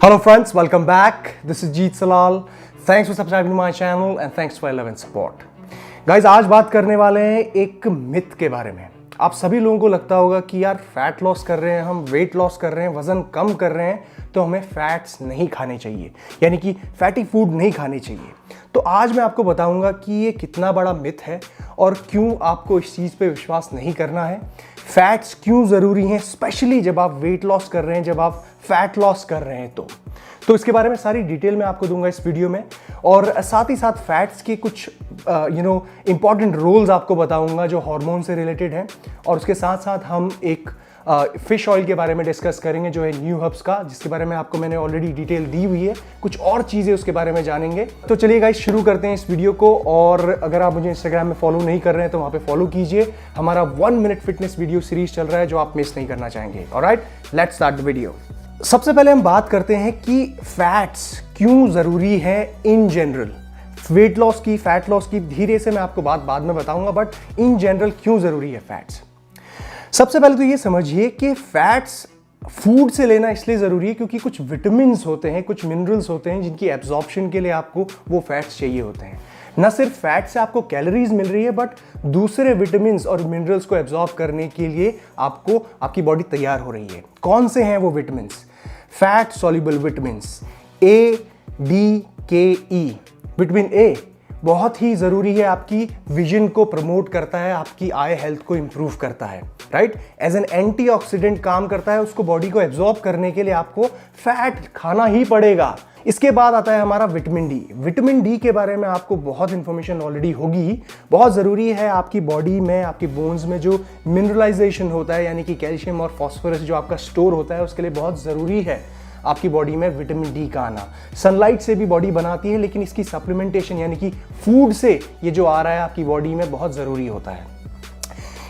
Hello friends, welcome back. This is Jeet Salal. Thanks for subscribing to my channel and thanks for your love and support. Guys, आज बात करने वाले हैं एक myth के बारे में। आप सभी लोगों को लगता होगा कि यार फैट लॉस कर रहे हैं, हम वेट लॉस कर रहे हैं, वजन कम कर रहे हैं, तो हमें फैट्स नहीं खाने चाहिए, यानी कि फैटी फूड नहीं खाने चाहिए। तो आज मैं आपको बताऊंगा कि ये कितना बड़ा मिथ है और क्यों आपको इस चीज़ पे विश्वास नहीं करना है। फैट्स क्यों ज़रूरी हैं, स्पेशली जब आप वेट लॉस कर रहे हैं, जब आप फैट लॉस कर रहे हैं तो इसके बारे में सारी डिटेल मैं आपको दूंगा इस वीडियो में। और साथ ही साथ फैट्स के कुछ इंपॉर्टेंट रोल्स आपको बताऊंगा जो हार्मोन से रिलेटेड हैं। और उसके साथ साथ हम एक फिश ऑयल के बारे में डिस्कस करेंगे जो है न्यू हब्स का, जिसके बारे में आपको मैंने ऑलरेडी डिटेल दी हुई है। कुछ और चीज़ें उसके बारे में जानेंगे। तो चलिए गाइस, शुरू करते हैं इस वीडियो को। और अगर आप मुझे इंस्टाग्राम में फॉलो नहीं कर रहे हैं तो वहाँ पे फॉलो कीजिए। हमारा 1 मिनट फिटनेस वीडियो सीरीज चल रहा है जो आप मिस नहीं करना चाहेंगे। Alright, let's start the video. सबसे पहले हम बात करते हैं कि फैट्स क्यों ज़रूरी है इन जनरल। वेट लॉस की, फैट लॉस की धीरे से मैं आपको बात बाद में बताऊंगा, बट इन जनरल क्यों ज़रूरी है फैट्स। सबसे पहले तो ये समझिए कि फैट्स फूड से लेना इसलिए ज़रूरी है क्योंकि कुछ विटामिन्स होते हैं, कुछ मिनरल्स होते हैं जिनकी एब्जॉर्प्शन के लिए आपको वो फैट्स चाहिए होते हैं। न सिर्फ फैट से आपको कैलोरीज मिल रही है, बट दूसरे विटामिन्स और मिनरल्स को एब्जॉर्ब करने के लिए आपको आपकी बॉडी तैयार हो रही है। कौन से हैं वो विटामिन्स? फैट सॉल्युबल विटामिन्स ए, डी, के, ई। विटामिन ए बहुत ही ज़रूरी है, आपकी विजन को प्रमोट करता है, आपकी आई हेल्थ को इंप्रूव करता है, राइट। एज एन एंटीऑक्सीडेंट काम करता है, उसको बॉडी को एब्जॉर्ब करने के लिए आपको फैट खाना ही पड़ेगा। इसके बाद आता है हमारा विटामिन डी। विटामिन डी के बारे में आपको बहुत इंफॉर्मेशन ऑलरेडी होगी। बहुत ज़रूरी है आपकी बॉडी में, आपकी बोन्स में जो मिनरलाइजेशन होता है, यानी कि कैल्शियम और फॉस्फोरस जो आपका स्टोर होता है, उसके लिए बहुत ज़रूरी है आपकी बॉडी में विटामिन डी का आना। सनलाइट से भी बॉडी बनाती है, लेकिन इसकी सप्लीमेंटेशन यानी कि फूड से ये जो आ रहा है आपकी बॉडी में बहुत ज़रूरी होता है।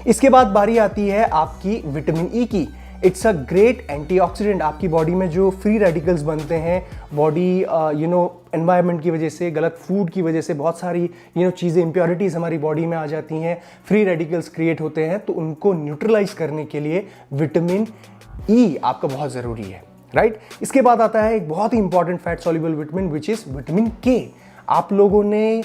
इसके बाद बारी आती है आपकी विटामिन ई की। It's a great antioxidant. आपकी बॉडी में जो फ्री रेडिकल्स बनते हैं, बॉडी एनवायरनमेंट की वजह से, गलत फूड की वजह से बहुत सारी चीज़ें, इम्प्योरिटीज़ हमारी बॉडी में आ जाती हैं, फ्री रेडिकल्स क्रिएट होते हैं, तो उनको न्यूट्रलाइज करने के लिए विटामिन ई आपका बहुत ज़रूरी है, राइट। इसके बाद आता है एक बहुत ही important fat soluble vitamin which is vitamin K. आप लोगों ने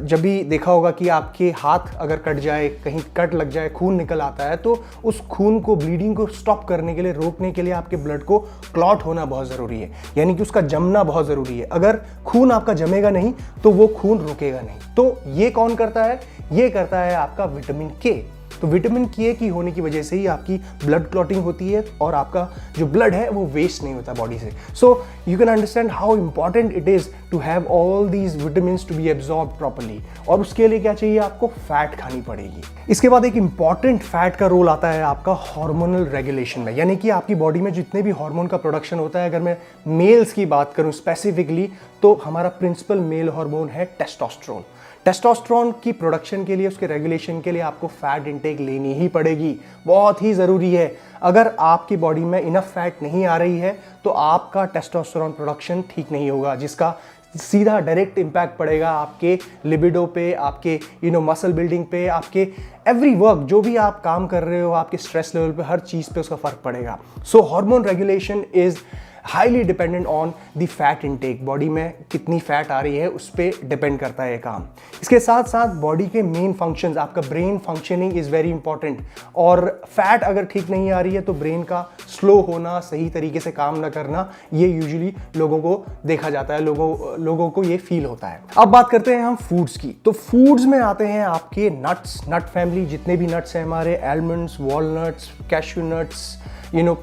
जब भी देखा होगा कि आपके हाथ अगर कट जाए, कहीं कट लग जाए, खून निकल आता है, तो उस खून को, ब्लीडिंग को स्टॉप करने के लिए, रोकने के लिए आपके ब्लड को क्लॉट होना बहुत ज़रूरी है, यानी कि उसका जमना बहुत ज़रूरी है। अगर खून आपका जमेगा नहीं तो वो खून रुकेगा नहीं। तो ये कौन करता है? ये करता है आपका विटामिन के। तो विटामिन के की होने की वजह से ही आपकी ब्लड क्लॉटिंग होती है और आपका जो ब्लड है वो वेस्ट नहीं होता बॉडी से। So you can understand how important it is to have all these vitamins to be absorb properly. और उसके लिए क्या चाहिए? आपको फैट खानी पड़ेगी। इसके बाद एक इंपॉर्टेंट फैट का रोल आता है आपका हार्मोनल रेगुलेशन में, यानी कि आपकी बॉडी में जितने भी हार्मोन का प्रोडक्शन होता है। अगर मैं मेल्स की बात करूं स्पेसिफिकली, तो हमारा प्रिंसिपल मेल हार्मोन है टेस्टोस्टेरोन। टेस्टोस्टेरोन की प्रोडक्शन के लिए, उसके रेगुलेशन के लिए आपको फैट इंटेक लेनी ही पड़ेगी, बहुत ही ज़रूरी है। अगर आपकी बॉडी में इनफ फैट नहीं आ रही है तो आपका टेस्टोस्टेरोन प्रोडक्शन ठीक नहीं होगा, जिसका सीधा डायरेक्ट इम्पैक्ट पड़ेगा आपके लिबिडो पे, आपके मसल बिल्डिंग पे, आपके एवरी वर्क, जो भी आप काम कर रहे हो, आपके स्ट्रेस लेवल पे, हर चीज़ पे उसका फ़र्क पड़ेगा। So hormone regulation is highly dependent on the fat intake. Body में कितनी फैट आ रही है उस पर डिपेंड करता है ये काम। इसके साथ साथ बॉडी के मेन फंक्शंस, आपका brain functioning is very important. और फैट अगर ठीक नहीं आ रही है तो ब्रेन का स्लो होना, सही तरीके से काम ना करना, ये यूजुअली लोगों को देखा जाता है, लोगों को ये फील होता है। अब बात करते हैं हम फूड्स की। तो फूड्स में आते हैं आपके नट्स, नट फैमिली, जितने भी नट्स हैं हमारे, almonds, walnuts, cashew nuts,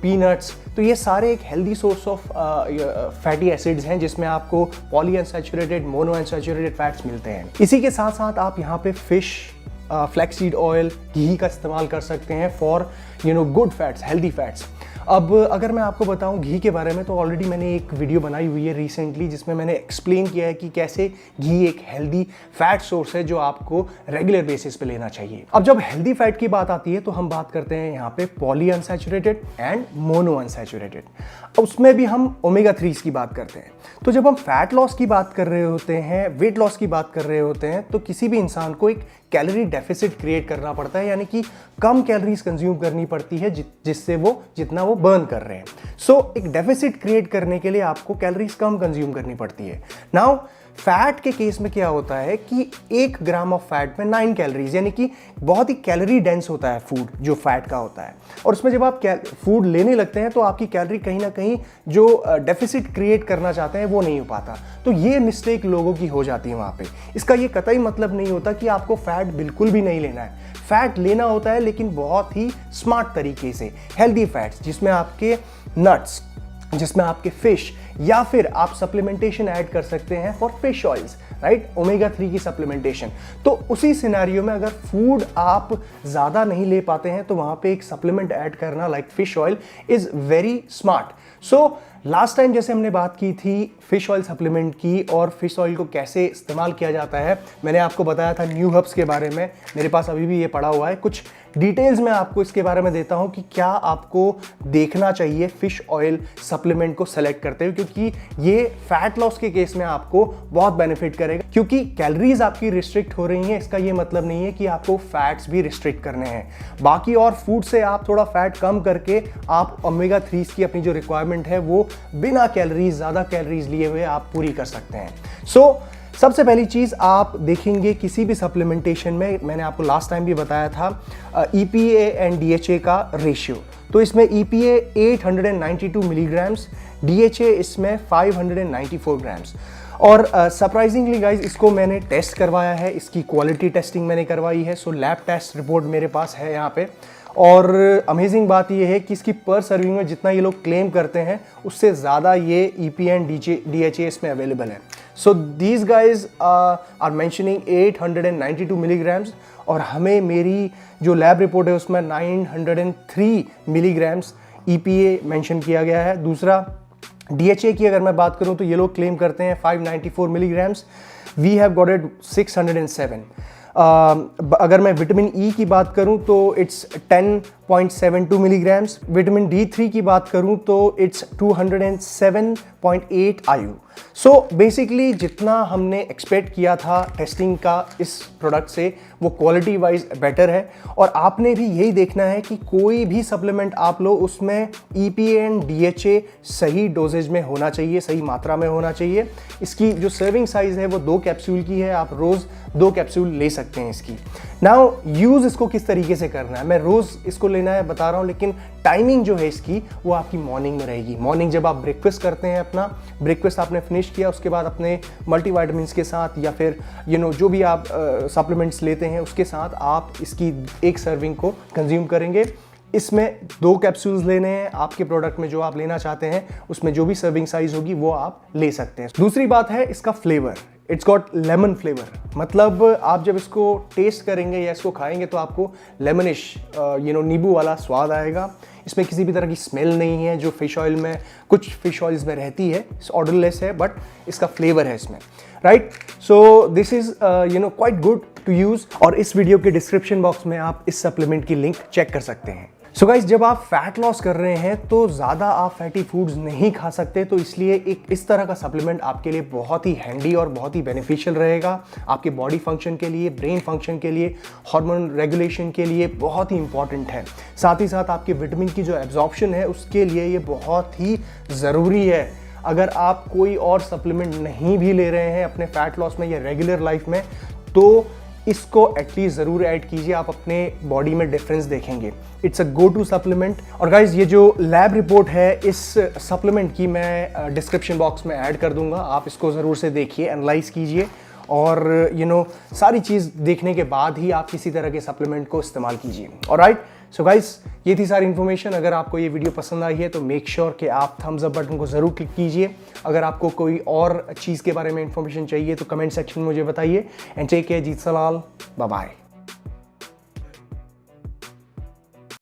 peanuts. तो ये सारे एक healthy source of fatty acids हैं जिसमें आपको poly unsaturated, mono unsaturated fats मिलते हैं। इसी के साथ साथ आप यहाँ पे फिश, फ्लैक्सीड ऑयल, घी का इस्तेमाल कर सकते हैं for good fats, healthy fats. अब अगर मैं आपको बताऊं घी के बारे में, तो ऑलरेडी मैंने एक वीडियो बनाई हुई है रिसेंटली जिसमें मैंने एक्सप्लेन किया है कि कैसे घी एक हेल्दी फैट सोर्स है जो आपको रेगुलर बेसिस पे लेना चाहिए। अब जब हेल्दी फैट की बात आती है तो हम बात करते हैं यहाँ पे poly unsaturated and mono unsaturated. उसमें भी हम ओमेगा 3 की बात करते हैं। तो जब हम फैट लॉस की बात कर रहे होते हैं, वेट लॉस की बात कर रहे होते हैं, तो किसी भी इंसान को एक कैलोरी डेफिसिट क्रिएट करना पड़ता है, यानी कि कम कैलोरीज कंज्यूम करनी पड़ती है जिससे वो जितना वो बर्न कर रहे हैं। सो एक डेफिसिट क्रिएट करने के लिए आपको कैलोरीज कम कंज्यूम करनी पड़ती है। नाउ फैट के केस में क्या होता है कि 1 ग्राम ऑफ फैट में 9 कैलोरीज, यानी कि बहुत ही कैलोरी डेंस होता है फूड जो फैट का होता है। और उसमें जब आप फूड लेने लगते हैं तो आपकी कैलोरी कहीं ना कहीं जो डेफिसिट क्रिएट करना चाहते हैं वो नहीं हो पाता। तो ये मिस्टेक लोगों की हो जाती है वहाँ पे। इसका ये कतई मतलब नहीं होता कि आपको फैट बिल्कुल भी नहीं लेना है। फैट लेना होता है, लेकिन बहुत ही स्मार्ट तरीके से। हेल्दी फैट्स जिसमें आपके नट्स, जिसमें आपके फिश, या फिर आप सप्लीमेंटेशन ऐड कर सकते हैं for fish oils, right, omega 3 की सप्लीमेंटेशन। तो उसी सिनेरियो में अगर फूड आप ज़्यादा नहीं ले पाते हैं तो वहाँ पे एक सप्लीमेंट ऐड करना like fish oil is very smart. So last time जैसे हमने बात की थी फिश ऑयल सप्लीमेंट की और फिश ऑयल को कैसे इस्तेमाल किया जाता है, मैंने आपको बताया था न्यू हर्ब्स के बारे में। मेरे पास अभी भी ये पड़ा हुआ है। कुछ डिटेल्स मैं आपको इसके बारे में देता हूं कि क्या आपको देखना चाहिए फिश ऑयल सप्लीमेंट को सेलेक्ट करते हुए, क्योंकि ये फैट लॉस के केस में आपको बहुत बेनिफिट करेगा। क्योंकि कैलोरीज आपकी रिस्ट्रिक्ट हो रही हैं, इसका ये मतलब नहीं है कि आपको फैट्स भी रिस्ट्रिक्ट करने हैं। बाकी और फूड से आप थोड़ा फैट कम करके आप ओमेगा 3 की अपनी जो रिक्वायरमेंट है वो बिना कैलोरीज, ज़्यादा कैलोरीज लिए हुए आप पूरी कर सकते हैं। सो सबसे पहली चीज़ आप देखेंगे किसी भी सप्लीमेंटेशन में, मैंने आपको लास्ट टाइम भी बताया था EPA एंड DHA का रेशियो। तो इसमें EPA 892 मिलीग्राम्स, DHA इसमें 594 ग्राम्स। और सरप्राइजिंगली गाइज इसको मैंने टेस्ट करवाया है, इसकी क्वालिटी टेस्टिंग मैंने करवाई है। सो लैब टेस्ट रिपोर्ट मेरे पास है यहाँ पे। और अमेजिंग बात ये है कि इसकी पर सर्विंग में जितना ये लोग क्लेम करते हैं उससे ज़्यादा ये EPA एंड DHA इसमें अवेलेबल है। So these guys are mentioning 892 milligrams और हमें मेरी जो लैब रिपोर्ट है उसमें 903 मिलीग्राम्स EPA मेंशन किया गया है। दूसरा DHA की अगर मैं बात करूं तो ये लोग क्लेम करते हैं 594 milligrams, we have got it 607। अगर मैं विटामिन E की बात करूं तो इट्स 10.72 मिलीग्राम्स, विटामिन D3 की बात करूं तो इट्स 207.8 IU। सो बेसिकली जितना हमने एक्सपेक्ट किया था टेस्टिंग का इस प्रोडक्ट से वो क्वालिटी वाइज बेटर है। और आपने भी यही देखना है कि कोई भी सप्लीमेंट आप लो उसमें EPA एंड DHA सही डोजेज में होना चाहिए, सही मात्रा में होना चाहिए। इसकी जो सर्विंग साइज है वो 2 कैप्सूल की है, आप रोज़ 2 कैप्सूल ले सकते हैं इसकी। नाउ यूज़ इसको किस तरीके से करना है, मैं रोज़ इसको लेना है बता रहा हूँ, लेकिन टाइमिंग जो है इसकी वो आपकी मॉर्निंग में रहेगी। मॉर्निंग जब आप ब्रेकफास्ट करते हैं, अपना ब्रेकफास्ट आपने फिनिश किया, उसके बाद अपने मल्टीविटामिन्स के साथ या फिर जो भी आप सप्लीमेंट्स लेते हैं उसके साथ आप इसकी 1 सर्विंग को कंज्यूम करेंगे। इसमें 2 कैप्सूल्स लेने हैं, आपके प्रोडक्ट में जो आप लेना चाहते हैं उसमें जो भी सर्विंग साइज होगी वो आप ले सकते हैं। दूसरी बात है इसका flavour, it's got lemon flavour, मतलब आप जब इसको टेस्ट करेंगे या इसको खाएंगे तो आपको लेमनिश नींबू वाला स्वाद आएगा। इसमें किसी भी तरह की स्मेल नहीं है जो फिश ऑयल में, कुछ फिश ऑयल्स में रहती है, ऑर्डरलेस है, बट इसका फ्लेवर है इसमें, right. So this is quite good to use. और इस वीडियो के डिस्क्रिप्शन बॉक्स में आप इस सप्लीमेंट की लिंक चेक कर सकते हैं। सो गाइज जब आप फैट लॉस कर रहे हैं तो ज़्यादा आप फैटी फूड्स नहीं खा सकते, तो इसलिए एक इस तरह का सप्लीमेंट आपके लिए बहुत ही हैंडी और बहुत ही बेनिफिशियल रहेगा। आपके बॉडी फंक्शन के लिए, ब्रेन फंक्शन के लिए, हार्मोन रेगुलेशन के लिए बहुत ही इंपॉर्टेंट है। साथ ही साथ आपके विटामिन की जो एब्जॉर्प्शन है उसके लिए ये बहुत ही ज़रूरी है। अगर आप कोई और सप्लीमेंट नहीं भी ले रहे हैं अपने फैट लॉस में या रेगुलर लाइफ में तो इसको एटलीस्ट ज़रूर ऐड कीजिए, आप अपने बॉडी में डिफरेंस देखेंगे। It's a go to supplement. और गाइज ये जो लैब रिपोर्ट है इस सप्लीमेंट की मैं डिस्क्रिप्शन बॉक्स में ऐड कर दूंगा, आप इसको ज़रूर से देखिए, एनालाइज कीजिए और सारी चीज़ देखने के बाद ही आप किसी तरह के सप्लीमेंट को इस्तेमाल कीजिए। ऑलराइट, सो गाइज ये थी सारी इन्फॉर्मेशन। अगर आपको ये वीडियो पसंद आई है तो मेक श्योर कि आप थम्स अप बटन को ज़रूर क्लिक कीजिए। अगर आपको कोई और चीज़ के बारे में इन्फॉर्मेशन चाहिए तो कमेंट सेक्शन में मुझे बताइए। And take care, Jeet Salal, bye bye.